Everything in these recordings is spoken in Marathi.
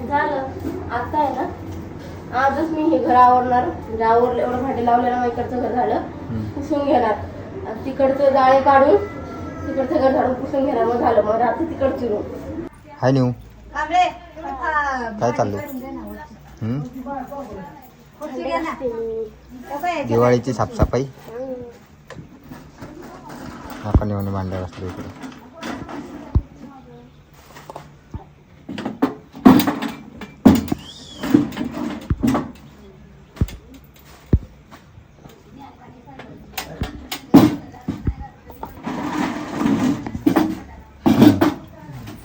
झालं आता आहे ना. आजच मी हे घर आवरणार, म्हणजे आवरलं एवढं भांडे लावलेलं मग इकडचं घर झालं पुसून घेणार. तिकडचं जाळे काढून तिकडचं घर झाडून पुसून घेणार, मग झालं. मग रात्री तिकडची रूम. हाय न्यू काय चाललंय? दिवाळीची साफसफाई आपण येऊन भांड्या बसलो इकडे.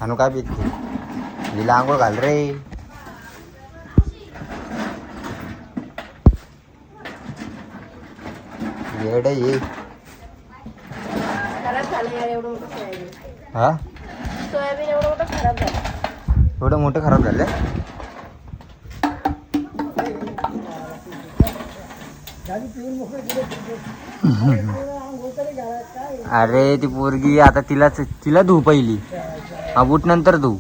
अनु काय पिकते? लिला आंघोळ घाल रे. येड ये खराब झालं यार, एवढं मोठं सोयाबीन. हा सोयाबीन एवढं मोठं खराब झालं. एवढं मोठं खराब झालं. अरे ती पोरगी आता तिला धू पहिली, बूट नंतर धू.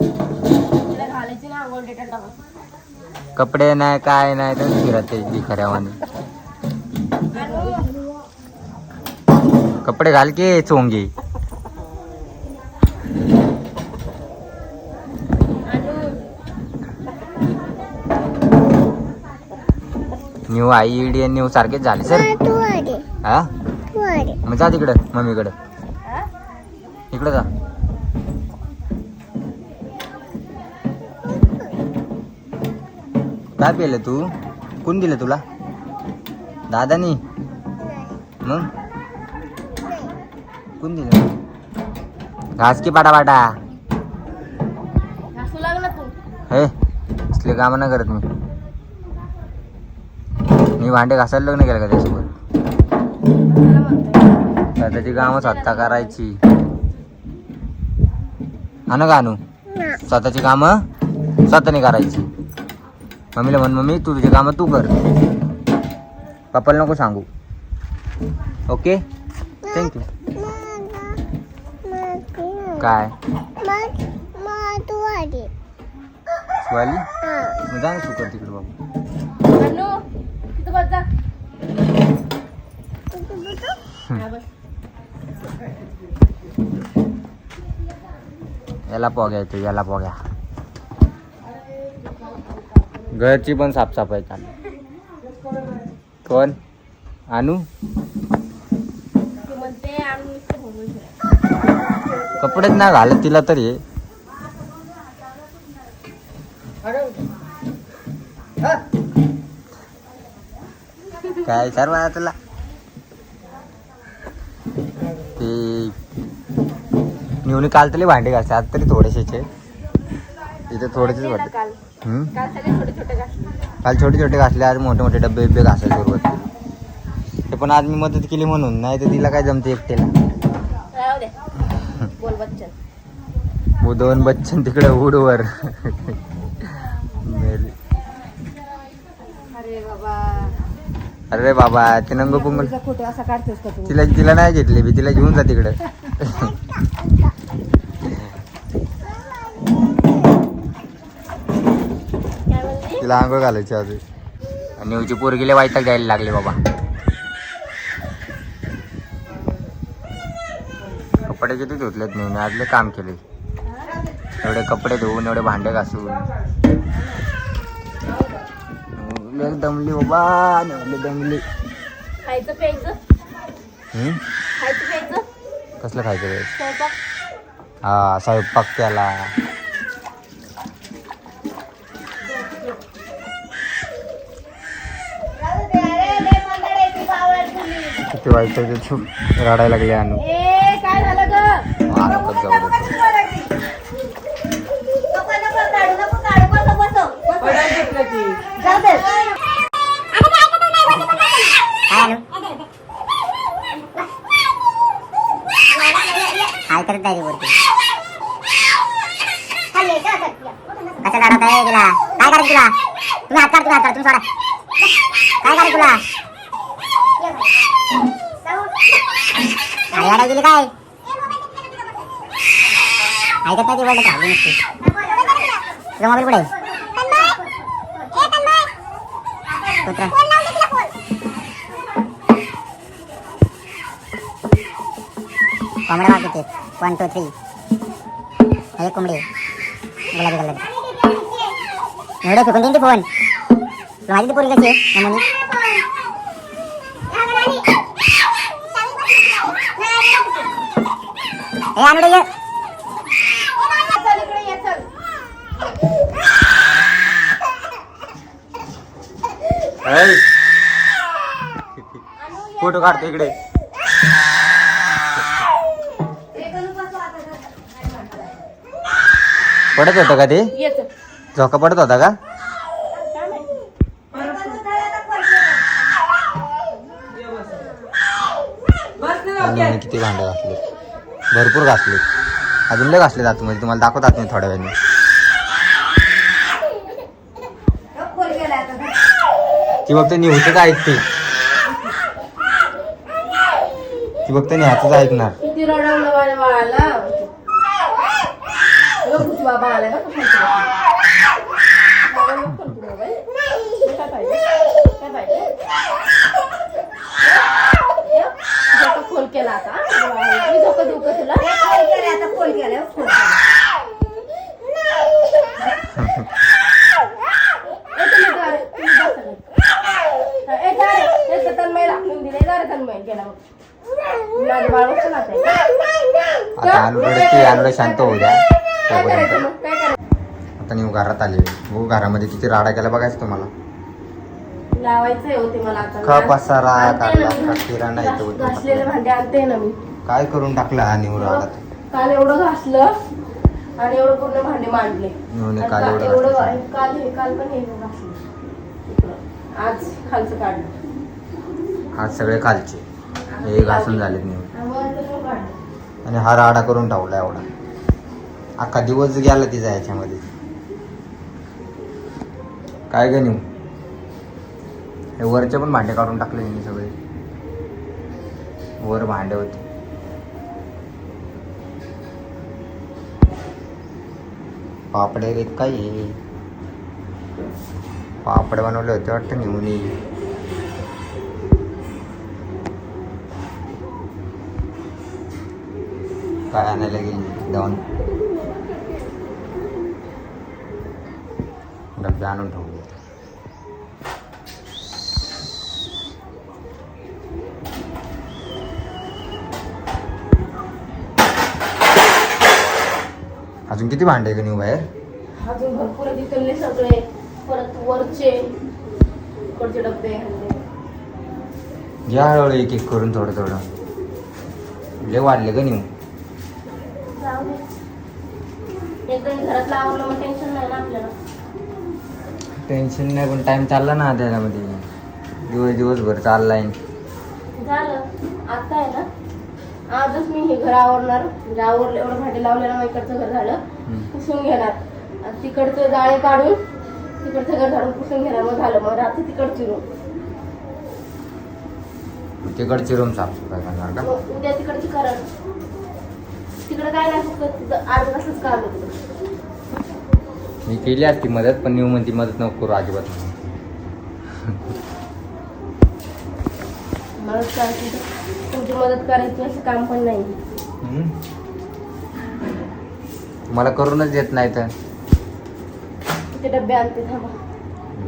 तिला घालायची ना आंघोळ डेटल टाकून. कपडे नाही काय नाही तर फिरते खऱ्यावाने. कपडे घाल के चोंगे. न्यू आई इडी न्यू सारखेच झाले सर. हा मग जा तिकडं मम्मीकडं. इकडं जा. काय पेलं तू? कोण दिलं तुला? दादानी? मग कोण दिलं? घास की पाटा पाटा. घासू लागला तू. हे असले कामं नाही करत मी भांडे घासायला लग्न केलं का त्यासोबत? स्वतःची कामं स्वतः करायची. आणू का आणू? स्वतःची कामं स्वतःने करायची. मम्मीला म्हण मम्मी तू तुझी कामं तू कर, पप्पाला नको सांगू. Okay thank you. काय शिवाली मग जा ना तू कर तिकडे बाबू. तिथं बस जा. याला पोग्या येतो, याला पोग्या. घरची पण साफसफाई चालू. कोण? आणू कपडेच नाही घालत तिला तरी. काय सर्व तुला ते निवणी काल तरी भांडे घासते, आज तरी थोडेसेच आहे. इथे थोडेसेच वाटते. काल छोटे छोटे घासले, आज मोठे मोठे डब्बे बिब्बे घासायला सुरुवात केली. ते पण आज मी मदत केली म्हणून, नाही तर तिला काय जमते एकट्याला. दोन बच्चन तिकडे उडवर. अरे बाबा ते नंग पुंगल तिला नाही घेतले मी, तिला घेऊन जा तिकडे. तिला आंघोळ घालायची अजून. आणि उची पोरगीले वाईटाक द्यायला लागले बाबा. कपडे किती धुतलेत मी आजले काम केले. एवढे कपडे धुवून एवढे भांडे घासून दमली बाबा, दमली. खायचं प्यायचं. खायचं प्यायचं कसलं खायचं रे? स्वयंपाक. हा स्वयंपाक त्याला. किती वाईट रडायला लागले आणू. काय झालं ग? करत नाही वरती कसं लढत आहे तुला? काय करायचं तुला? तुम्ही हात काढ, तुम्ही सोडा. काय करायचं तुला? अरे गेली काय ऐकत नाही ती बोलत राहिली नसते. तुझा मोबाईल कुठे आहे? कुत्रा. कोंबड्या वाघ किती 1 2 3 हे कोंबडी गुलाबी कलर एवढे फेकून देईन ते फोन. तुला माहिती ती पोरी कशी आहे नमुनी. हे आणू ये. चल इकडे ये, चल. फोटो काढतो इकडे. पडत होतं का ते? ये चल. झोका पडत होता का? मम्मीने किती भांडे घासले, भरपूर घासले, अजून लय घासले आतमध्ये. तुम्हाला दाखवतात मी थोड्या वेळाने. ती फक्त निवचंच ऐकते, ती फक्त न्यायचंच ऐकणार. किती रडवलं माझ्या बाळाला. बाबा आलाय बघ. काय पाहिजे? काय पाहिजे? झोका खोल केला आता. मी झोका देऊ का तुला? आता खोल केला. माझं बाळ बघतो ना आता आणलं शांत होऊ द्या काय तोपर्यंत. करायचं मग? काय करायचं? आता निव घरात आले. हो, घरामध्ये किती राडा केला बघायचं तुम्हाला. लावायचंय होते मला आता. का पसारा आणते ना काढला, मी. किराणा येतो. घासलेले भांडे आणते ना मी. काय करून टाकलं हा निव राडात. काल एवढं घासलं आणि एवढं पूर्ण भांडे मांडले. निवने आणि काल काल एवढं एवढं घासलं. काल पण हे घासलं इकडं. आज खालचं काढलं. आज सगळे खालचे हे घासून झालेत निव. आणि वरचं पण काढलं. आणि हा राडा करून टावला एवढा. अख्खा दिवस गेला तिचा याच्यामध्ये. काय ग निव, हे वरचे पण भांडे काढून टाकले मी सगळे. वर भांडे होते. पापडे रेत काय हे? पापड बनवले होते वाटतं निवनी. काय आणायला गेली जाऊन डब्बे आणून ठेवले. अजून किती भांडे आहे नीव बाहेर? अजून भरपूर आहे तिथले सगळे. परत वरचे इकडचे डब्बे घालले. घ्या हळूहळू एक एक करून थोडं थोडं. लय वाढले ग नीव. जाऊ दे. एकदा घरातलं आवडलं मग टेन्शन नाही ना आपल्याला. टेन्शन नाही, पण टाइम चालला ना त्याच्यामध्ये. दिवसभर चाललाय. झालं आता आहे ना. आजच मी हे घर आवरणार. म्हणजे आवरलं, एवढं भांडे लावले ना, मग इकडचं घर झालं पुसून घेणार. आणि तिकडचं जाळे काढून तिकडचं घर झाडून पुसून घेणार. मग झालं. मग रात्री तिकडची रूम. तिकडची रूम साफसफाई करणार का? मग उद्या तिकडची करण. तिकडं काय नाही, फक्त अर्धा तासच काम होतं. मी केली असती मदत, पण नीव म्हणती मदत नको करू अजिबात. मदत करायची तर तुमची मदत करायची असं काम पण नाही. मला करूनच देत नाही तर ते डब्बे आणते. थांबा.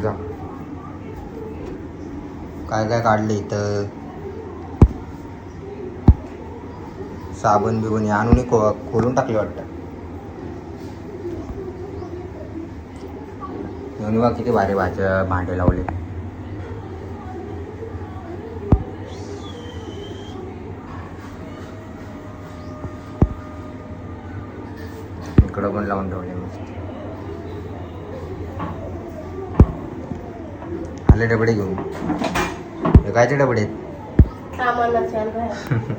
जा. काय काय काढले इथं? साबण बिबण आणून खोलून टाकले वाटतं. येऊन बा किती भारी भांडे लावले. इकडं पण लावून ठेवले मस्त. आले डबडे घेऊन. हे कायचे डबडे आहेत? सामानाचे आणि बाहेर.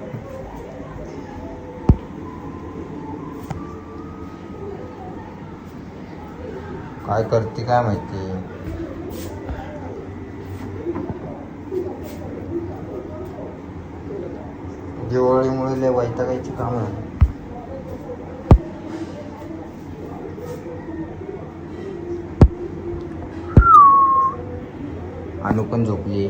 काय करते काय माहिती. दिवाळीमुळे लय वैतागायची कामं. अनु पण झोपली.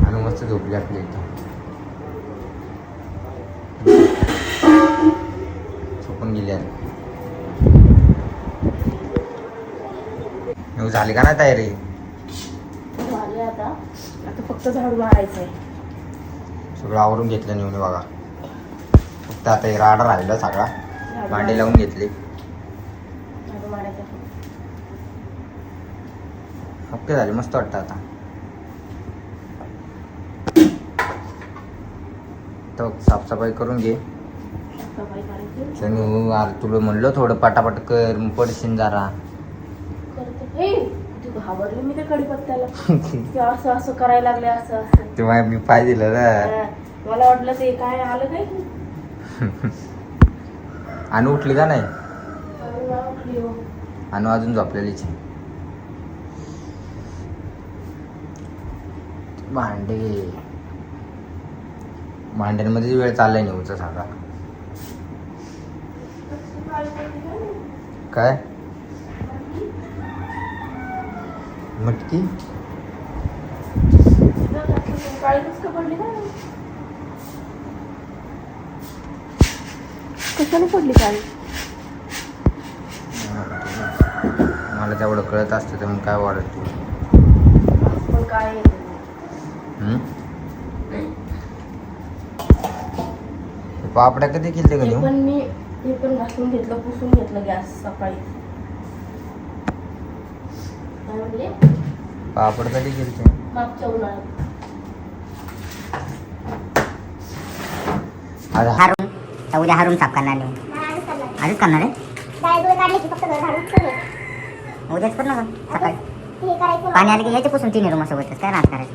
अनु मस्त झोपली आपल्या इथं. झोपून गेली आता. झाली का नाही तयारी? झाले आता फक्त झाडू मारायचंय. सगळं आवरून घेतलं नेऊन बघा. फक्त आता हे राडा राहिला सगळा. भांडे लावून घेतले. झाडू मारायचं. ओके झाले. मस्त वाटतं आता. तर साफसफाई करून घे. सफाई करायची. शनू अरे तुला म्हणलं थोडं पटापट कर, मग पडशील जरा. करते. हे तू घाबरली मी त्या कढीपत्त्याला. ते असं असं करायला लागले असं असं. तेव्हा मी पाय दिलं ना. हा, मला वाटलं ते काय आलं काय. अनु उठली का नाही? आणि मला उठली हो. अनु अजून झोपलेलीच आहे. भांड्यांमध्ये वेळ चाललाय नेऊचा सगळा. काय मटकी काळीच का पडली का? कशाने पडली काळी? मला तेवढं कळत असतं तर मग काय वाढत तू. पण काय पापड्या कधी केली का ते नेऊ? पण मी ते पण घासून घेतलं, पुसून घेतलं गॅस सकाळी. काय म्हणले? पापड कधी केली? मागच्या उन्हाळ्यात. आज हा रूम तर उद्या हा रूम साफ करणार नाही. आजच करणार आहे. उद्याच कर ना गं, सकाळी पाणी आलं की यायचे पुसून तिन्ही रूम सोबतच. काय राहत करायचं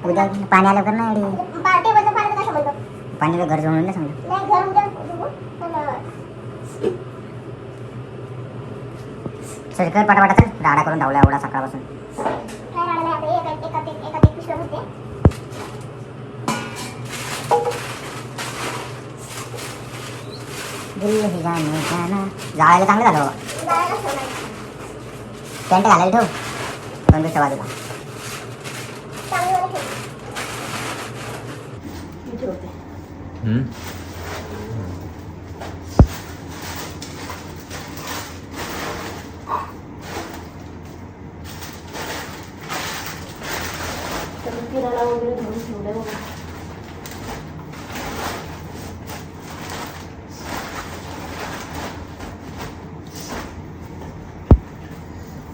उद्या पाणी आलं कर ना. पाणी घर जवळ नाही सांगलं. सर कर पटापटा. चल राडा करून धावला एवढा सकाळपासून. जाळायला चांगलं झालं बाबा. पॅन्ट घालायला ठेव दोन दुसऱ्या बाजूला. मी ठेवते. तर मी किराणा वगैरे घेऊन ठेवलंय बघा.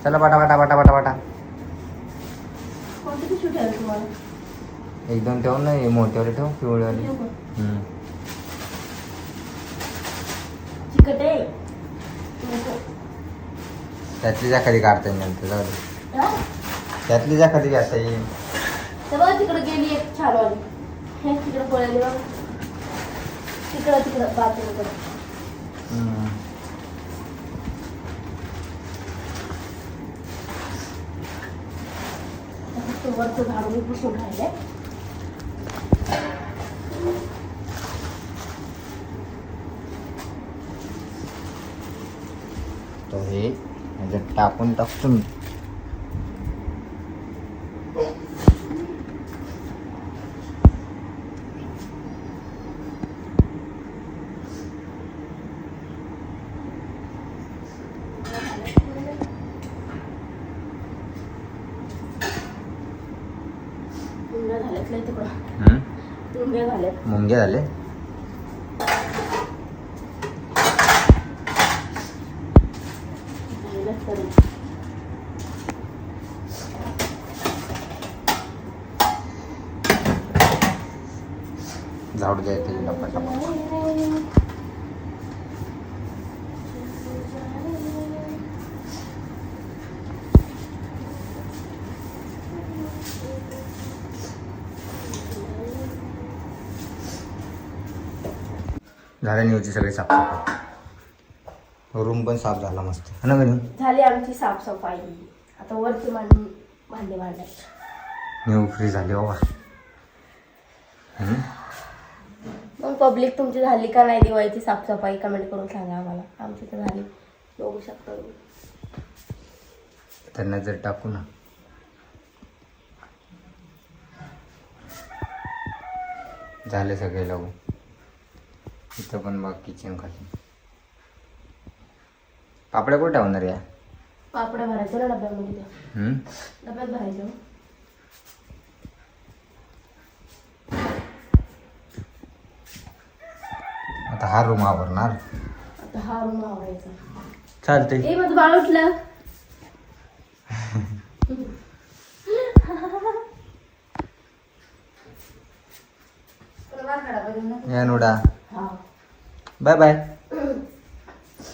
चला पटापटा पटापटा पटा. कोणती पिशवी ठेवायची तुम्हाला? एक दोन ठेव ना. हे मोठेवाले ठेव. पिवळेवाले. ठेवू का? चिकट आहे. नको. त्यातली जा कधी काढता येईल नंतर. जाऊ दे. हा? त्यातली जा कधी घेता येईल. तर बघ तिकडे गेली एक छान वाली. हे तिकडे पळाली बघ. तिकडं बाथरूमकडे. वरचं झाडू मी पुसून राहिले. तर हे ह्याच्यात टाकून टाकतो मी. मुंग्या झाल्यात लय तिकडं. मुंग्या झाल्यात. मुंगे झाले. झाल्यात तरी. झाडू द्यायचं पटापट. झालं न्यूची सगळी साफसफाई. रूम पण साफ झाला मस्त. है ना गणू? झाली आमची साफसफाई. आता वरती भांडे मांडायचे. न्यू फ्री झाली बाबा. मग पब्लिक तुमची झाली का नाही दिवाळीची साफसफाई कमेंट करून सांगा आम्हाला. आमची तर झाली, बघू शकता तुम्ही. तर नजर टाकू ना. झाले सगळे लागू. इथं पण बघ किचन खाली. पापड्या कुठे ठेवणार या? पापड्या भरायचं ना डब्यामध्ये त्या. डब्यात भरायचं. आता हा रूम आवरणार. आता हा रूम आवरायचा. चालते. ए माझं बाळ उठलं. या नोडा. हा. Bye bye.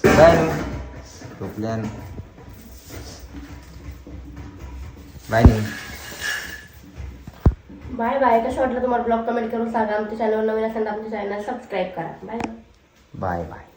बाय नू. झोपल्या नू. बाय नू. Bye bye. कसं वाटलं तुम्हाला ब्लॉग कमेंट करून सांगा. आमच्या चॅनलवर नवीन असेल तर आमच्या चॅनल सबस्क्राईब करा. Bye bye bye.